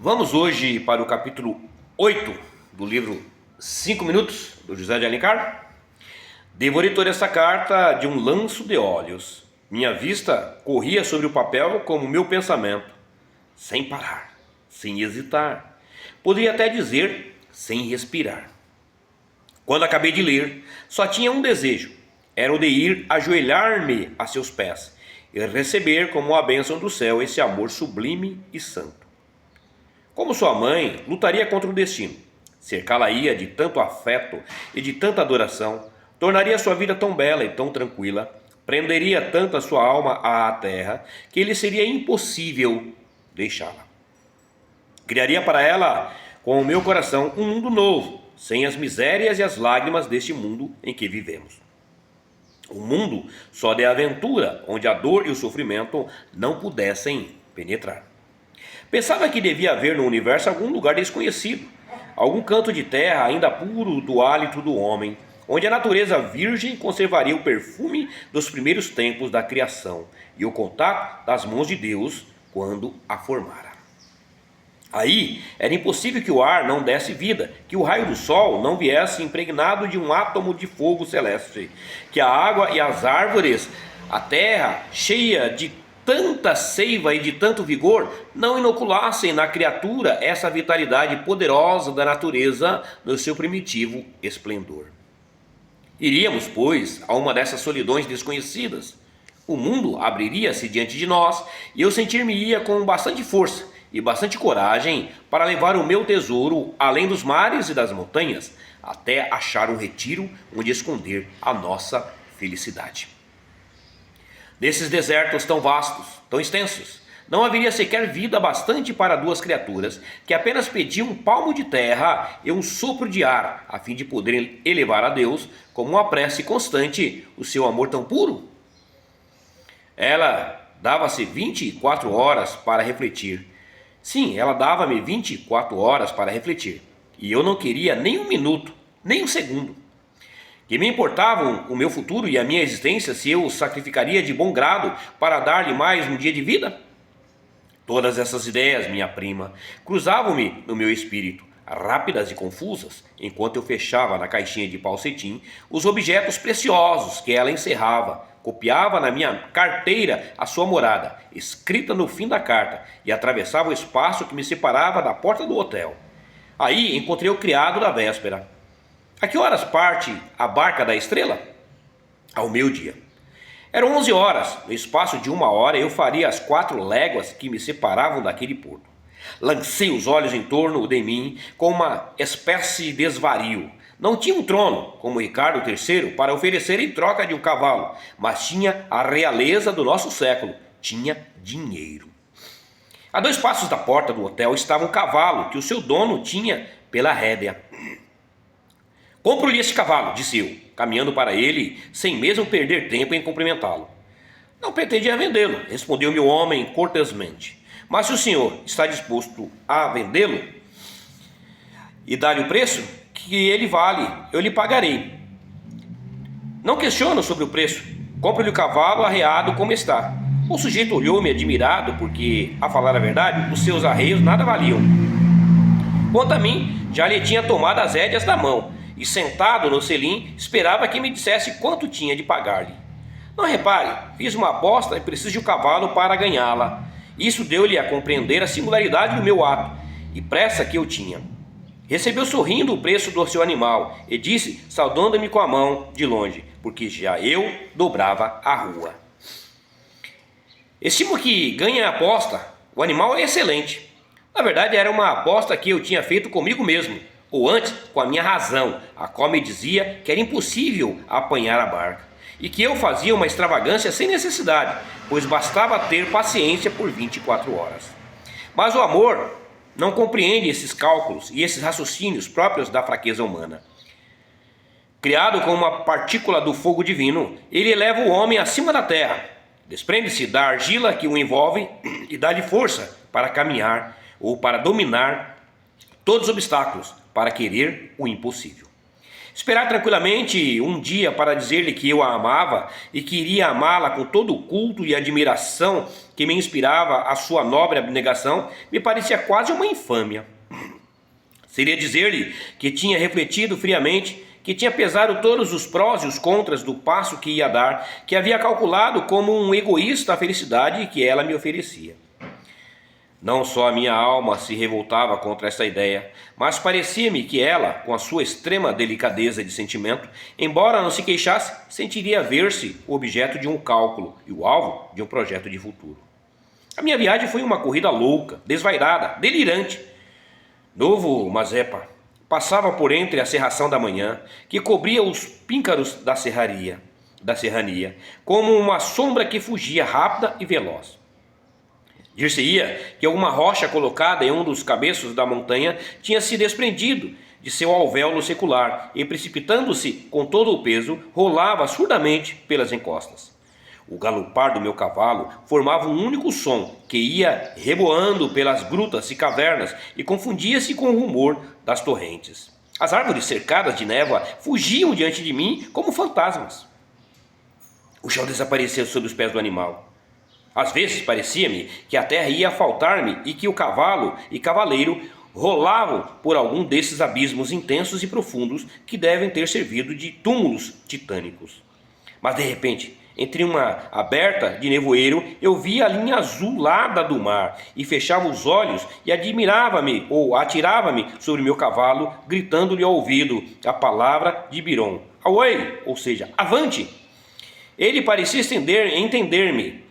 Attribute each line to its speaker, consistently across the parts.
Speaker 1: Vamos hoje para o capítulo 8 do livro 5 Minutos, do José de Alencar. Devorei toda essa carta de um lanço de olhos. Minha vista corria sobre o papel como meu pensamento, sem parar, sem hesitar. Poderia até dizer, sem respirar. Quando acabei de ler, só tinha um desejo. Era o de ir ajoelhar-me a seus pés e receber como a bênção do céu esse amor sublime e santo. Como sua mãe, lutaria contra o destino. Cercá-la-ia de tanto afeto e de tanta adoração, tornaria sua vida tão bela e tão tranquila, prenderia tanto a sua alma à terra, que lhe seria impossível deixá-la. Criaria para ela, com o meu coração, um mundo novo, sem as misérias e as lágrimas deste mundo em que vivemos. Um mundo só de aventura, onde a dor e o sofrimento não pudessem penetrar. Pensava que devia haver no universo algum lugar desconhecido, algum canto de terra ainda puro do hálito do homem, onde a natureza virgem conservaria o perfume dos primeiros tempos da criação e o contato das mãos de Deus quando a formara. Aí era impossível que o ar não desse vida, que o raio do sol não viesse impregnado de um átomo de fogo celeste, que a água e as árvores, a terra cheia de tanta seiva e de tanto vigor, não inoculassem na criatura essa vitalidade poderosa da natureza no seu primitivo esplendor. Iríamos, pois, a uma dessas solidões desconhecidas. O mundo abriria-se diante de nós e eu sentir-me-ia com bastante força e bastante coragem para levar o meu tesouro além dos mares e das montanhas, até achar um retiro onde esconder a nossa felicidade. Nesses desertos tão vastos, tão extensos, não haveria sequer vida bastante para duas criaturas que apenas pediam um palmo de terra e um sopro de ar, a fim de poderem elevar a Deus, como uma prece constante, o seu amor tão puro. Ela dava-se 24 horas para refletir. Sim, ela dava-me 24 horas para refletir, e eu não queria nem um minuto, nem um segundo. Que me importavam o meu futuro e a minha existência se eu sacrificaria de bom grado para dar-lhe mais um dia de vida? Todas essas ideias, minha prima, cruzavam-me no meu espírito, rápidas e confusas, enquanto eu fechava na caixinha de pau cetim os objetos preciosos que ela encerrava, copiava na minha carteira a sua morada, escrita no fim da carta, e atravessava o espaço que me separava da porta do hotel. Aí encontrei o criado da véspera. A que horas parte a barca da estrela? Ao meio-dia. Eram 11 horas. No espaço de 1 hora eu faria as 4 léguas que me separavam daquele porto. Lancei os olhos em torno de mim com uma espécie de desvario. Não tinha um trono, como Ricardo III, para oferecer em troca de um cavalo, mas tinha a realeza do nosso século. Tinha dinheiro. A 2 passos da porta do hotel estava um cavalo que o seu dono tinha pela rédea. Compro-lhe este cavalo, disse eu, caminhando para ele, sem mesmo perder tempo em cumprimentá-lo. Não pretendia vendê-lo, respondeu-me o homem cortesmente. Mas se o senhor está disposto a vendê-lo e dar-lhe o preço que ele vale, eu lhe pagarei. Não questiono sobre o preço, compro-lhe o cavalo arreado como está. O sujeito olhou-me admirado, porque, a falar a verdade, os seus arreios nada valiam. Quanto a mim, já lhe tinha tomado as rédeas da mão, e sentado no selim, esperava que me dissesse quanto tinha de pagar-lhe. Não repare, fiz uma aposta e preciso de um cavalo para ganhá-la. Isso deu-lhe a compreender a singularidade do meu ato e pressa que eu tinha. Recebeu sorrindo o preço do seu animal e disse, saudando-me com a mão de longe, porque já eu dobrava a rua. Estimo que ganhe a aposta, o animal é excelente. Na verdade era uma aposta que eu tinha feito comigo mesmo, ou antes com a minha razão, a qual me dizia que era impossível apanhar a barca, e que eu fazia uma extravagância sem necessidade, pois bastava ter paciência por 24 horas. Mas o amor não compreende esses cálculos e esses raciocínios próprios da fraqueza humana. Criado como uma partícula do fogo divino, ele eleva o homem acima da terra, desprende-se da argila que o envolve e dá-lhe força para caminhar ou para dominar todos os obstáculos, para querer o impossível. Esperar tranquilamente um dia para dizer-lhe que eu a amava e que iria amá-la com todo o culto e admiração que me inspirava a sua nobre abnegação me parecia quase uma infâmia. Seria dizer-lhe que tinha refletido friamente, que tinha pesado todos os prós e os contras do passo que ia dar, que havia calculado como um egoísta a felicidade que ela me oferecia. Não só a minha alma se revoltava contra essa ideia, mas parecia-me que ela, com a sua extrema delicadeza de sentimento, embora não se queixasse, sentiria ver-se o objeto de um cálculo e o alvo de um projeto de futuro. A minha viagem foi uma corrida louca, desvairada, delirante. Novo Mazepa passava por entre a cerração da manhã, que cobria os píncaros da serrania, como uma sombra que fugia rápida e veloz. Dir-se-ia que alguma rocha colocada em um dos cabeços da montanha tinha se desprendido de seu alvéolo secular e, precipitando-se com todo o peso, rolava surdamente pelas encostas. O galopar do meu cavalo formava um único som que ia reboando pelas grutas e cavernas e confundia-se com o rumor das torrentes. As árvores cercadas de névoa fugiam diante de mim como fantasmas. O chão desapareceu sob os pés do animal. Às vezes parecia-me que a terra ia faltar-me e que o cavalo e cavaleiro rolavam por algum desses abismos intensos e profundos que devem ter servido de túmulos titânicos. Mas de repente, entre uma aberta de nevoeiro, eu via a linha azulada do mar e fechava os olhos e admirava-me ou atirava-me sobre meu cavalo, gritando-lhe ao ouvido a palavra de Biron, "Away", ou seja, avante! Ele parecia entender-me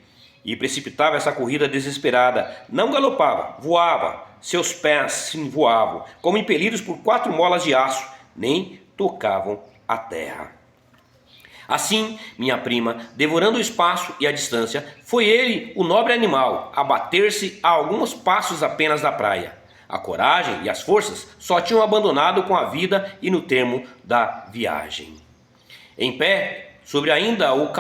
Speaker 1: e precipitava essa corrida desesperada. Não galopava, voava, seus pés se voavam, como impelidos por 4 molas de aço, nem tocavam a terra. Assim, minha prima, devorando o espaço e a distância, foi ele, o nobre animal, a bater-se a alguns passos apenas da praia. A coragem e as forças só tinham abandonado com a vida e no termo da viagem. Em pé, sobre ainda o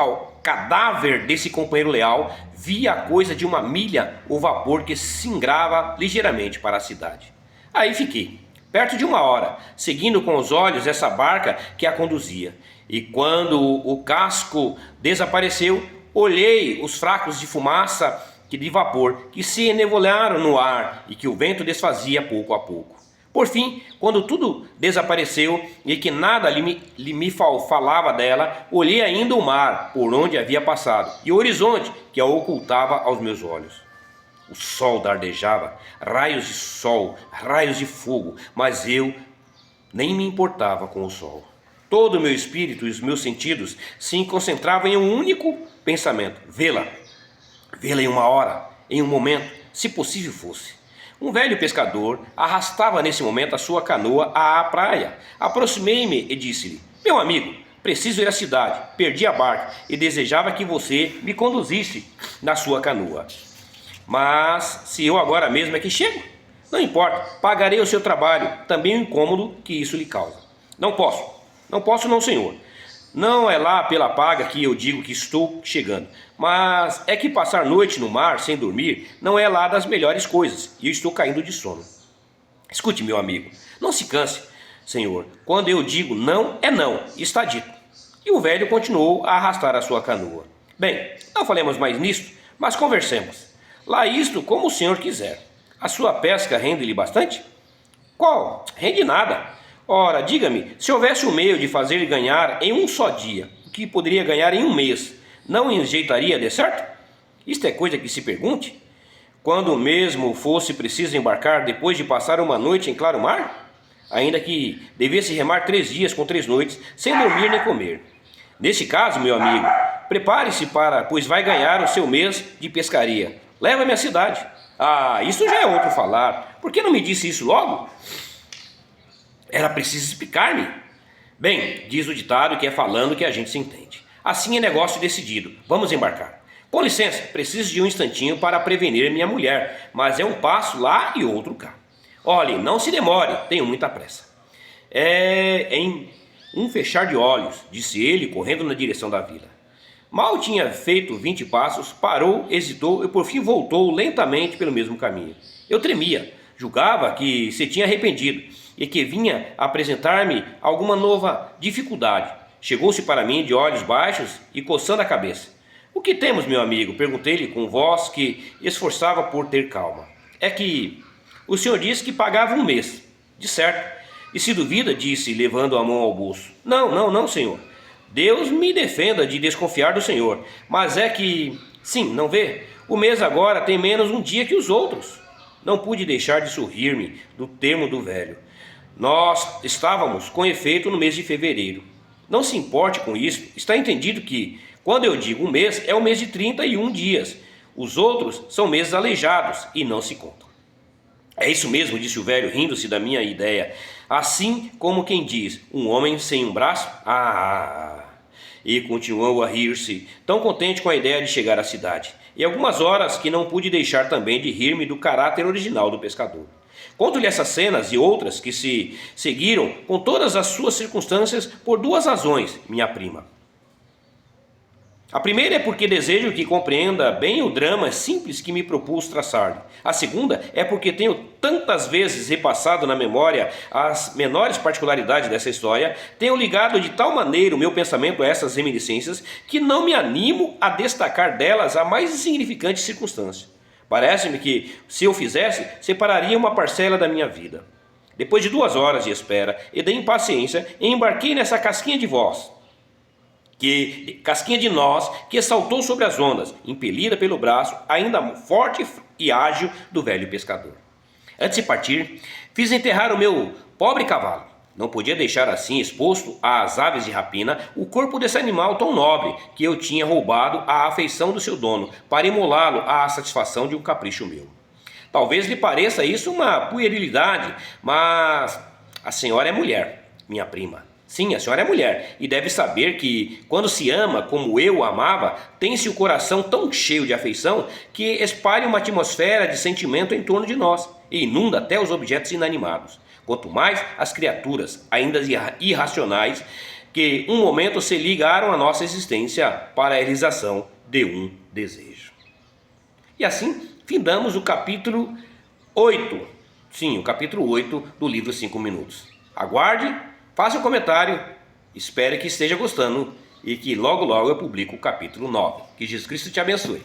Speaker 1: cadáver desse companheiro leal, via a coisa de 1 milha o vapor que singrava ligeiramente para a cidade. Aí fiquei, perto de 1 hora, seguindo com os olhos essa barca que a conduzia. E quando o casco desapareceu, olhei os fracos de fumaça e de vapor que se ennevoaram no ar e que o vento desfazia pouco a pouco. Por fim, quando tudo desapareceu e que nada me falava dela, olhei ainda o mar por onde havia passado e o horizonte que a ocultava aos meus olhos. O sol dardejava, raios de sol, raios de fogo, mas eu nem me importava com o sol. Todo o meu espírito e os meus sentidos se concentravam em um único pensamento: vê-la em 1 hora, em um momento, se possível fosse. Um velho pescador arrastava nesse momento a sua canoa à praia. Aproximei-me e disse-lhe: "Meu amigo, preciso ir à cidade, perdi a barca e desejava que você me conduzisse na sua canoa. Mas se eu agora mesmo é que chego, não importa, pagarei o seu trabalho, também o incômodo que isso lhe causa." Não posso não, senhor. Não é lá pela paga que eu digo que estou chegando, mas é que passar noite no mar sem dormir não é lá das melhores coisas, e eu estou caindo de sono. Escute, meu amigo, não se canse, senhor. Quando eu digo não, é não, está dito. E o velho continuou a arrastar a sua canoa. Bem, não falemos mais nisto, mas conversemos. Lá isto como o senhor quiser. A sua pesca rende-lhe bastante? Qual? Rende nada. Ora, diga-me, se houvesse um meio de fazer ganhar em um só dia o que poderia ganhar em um mês, não enjeitaria de certo? Isto é coisa que se pergunte. Quando mesmo fosse preciso embarcar depois de passar 1 noite em claro mar? Ainda que devesse remar 3 dias com 3 noites, sem dormir nem comer. Neste caso, meu amigo, prepare-se pois vai ganhar o seu mês de pescaria. Leva-me à cidade. Ah, isso já é outro falar. Por que não me disse isso logo? Era preciso explicar-me. Bem, diz o ditado que é falando que a gente se entende. Assim é negócio decidido. Vamos embarcar. Com licença, preciso de um instantinho para prevenir minha mulher, mas é um passo lá e outro cá. Olhe, não se demore, tenho muita pressa. É em um fechar de olhos, disse ele, correndo na direção da vila. Mal tinha feito 20 passos, parou, hesitou e por fim voltou lentamente pelo mesmo caminho. Eu tremia. Julgava que se tinha arrependido e que vinha apresentar-me alguma nova dificuldade. Chegou-se para mim de olhos baixos e coçando a cabeça. O que temos, meu amigo? Perguntei-lhe com voz que esforçava por ter calma. É que o senhor disse que pagava um mês. De certo. E se duvida, disse, levando a mão ao bolso. Não, senhor. Deus me defenda de desconfiar do senhor. Mas é que, sim, não vê? O mês agora tem menos um dia que os outros. Não pude deixar de sorrir-me do termo do velho. Nós estávamos, com efeito, no mês de fevereiro. Não se importe com isso. Está entendido que, quando eu digo um mês, é o mês de 31 dias. Os outros são meses aleijados e não se contam. É isso mesmo, disse o velho, rindo-se da minha ideia. Assim como quem diz, um homem sem um braço? E continuou a rir-se, tão contente com a ideia de chegar à cidade. E algumas horas que não pude deixar também de rir-me do caráter original do pescador. Conto-lhe essas cenas e outras que se seguiram com todas as suas circunstâncias por duas razões, minha prima. A primeira é porque desejo que compreenda bem o drama simples que me propus traçar-lhe. A segunda é porque tenho tantas vezes repassado na memória as menores particularidades dessa história, tenho ligado de tal maneira o meu pensamento a essas reminiscências, que não me animo a destacar delas a mais insignificante circunstância. Parece-me que, se eu fizesse, separaria uma parcela da minha vida. Depois de 2 horas de espera e de impaciência, embarquei nessa casquinha de nós, que saltou sobre as ondas, impelida pelo braço ainda forte e ágil do velho pescador. Antes de partir, fiz enterrar o meu pobre cavalo. Não podia deixar assim exposto às aves de rapina o corpo desse animal tão nobre que eu tinha roubado à afeição do seu dono, para imolá-lo à satisfação de um capricho meu. Talvez lhe pareça isso uma puerilidade, mas a senhora é mulher, minha prima. Sim, a senhora é mulher e deve saber que, quando se ama como eu o amava, tem-se o coração tão cheio de afeição que espalha uma atmosfera de sentimento em torno de nós e inunda até os objetos inanimados. Quanto mais as criaturas, ainda irracionais, que um momento se ligaram à nossa existência para a realização de um desejo. E assim, findamos o capítulo 8. Sim, o capítulo 8 do livro 5 Minutos. Aguarde. Faça um comentário, espero que esteja gostando e que logo eu publico o capítulo 9. Que Jesus Cristo te abençoe.